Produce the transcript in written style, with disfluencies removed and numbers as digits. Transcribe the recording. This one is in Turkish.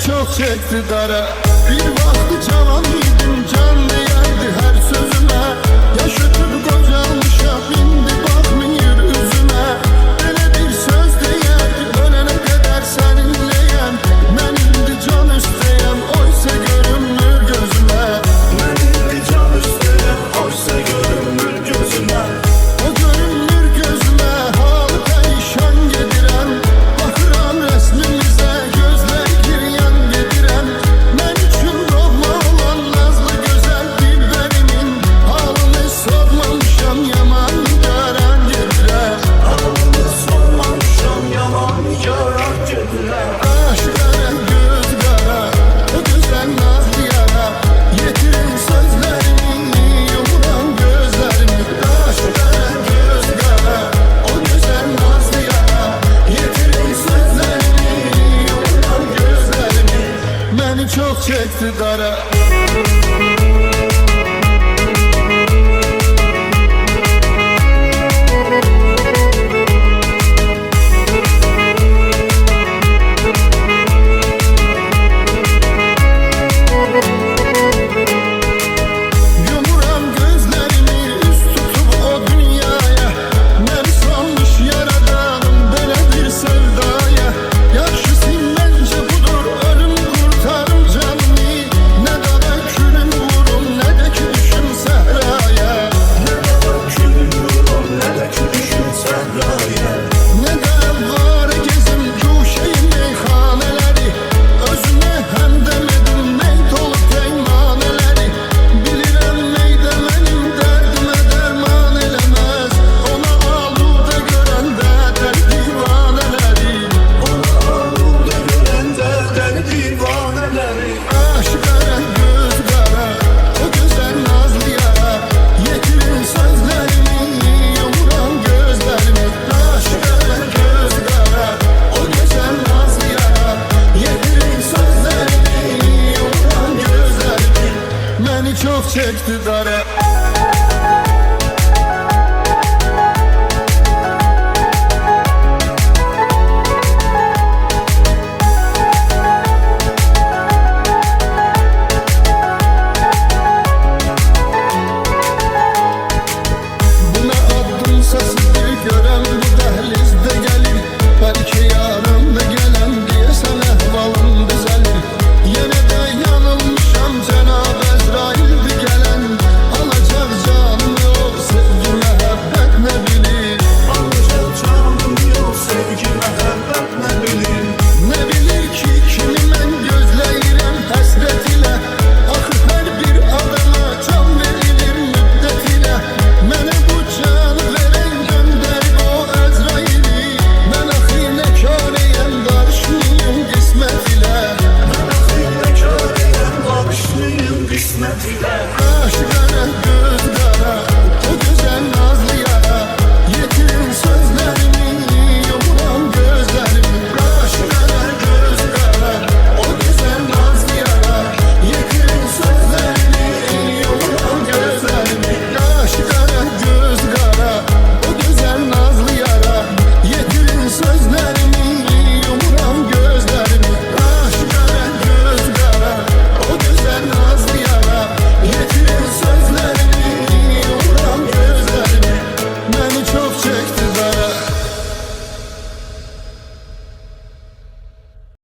çok çekti dara. Bir vakti cavan idim, can değerdi her sözüme. Yaşatıp kocalmışam, indi bakmıyor üzüme. Böyle bir söz değerdi, ölene kadar seninleyem. Ben indi can üsteyen, oysa görünmür gözüme. Ben indi can üsteyen, oysa görünmür gözüme. O görünmür gözüme hal perişan gediren. Bakıram resmimize gözler giryan gediren. Ben için doğma olan nazlı güzel dilberimin halını sormamışam, yaman yaran gediren. Halını sormamışam, yaman yaran gediren. Aşk kara göz kara, o güzel nazlı yara. Yetirin sözlerimi, yumuran gözlerimi. Aşk kara göz kara, o güzel nazlı yara. Yetirin sözlerimi, yumuran gözlerimi. Beni çok çekti dara. Yumuram gözlerimi üst tutup o dünyaya. Ne sanmış yaradanım böyle bir sevdaya. Yakşısın bence budur, ölüm kurtarım canımı. Ne dava külüm vurum, ne de ki düşün sehraya. Ne dava külüm vurum, ne de ki düşün sehraya. Ne de var gezim kuşeyim meyhaneleri. Özüme hem demedim meyt olup peymaneleri. Bilirem meydemenim derdime derman elemez. Ona alude gören de der divaneleri. Ona alude gören de der divaneleri. Aşk kara göz kara, o güzel nazlı yara. Yetirin sözlerimi, yumuran gözlerimi. Aşk kara göz kara, o güzel nazlı yara. Yetirin sözlerimi, yumuran gözlerimi. Beni çok çekti dara.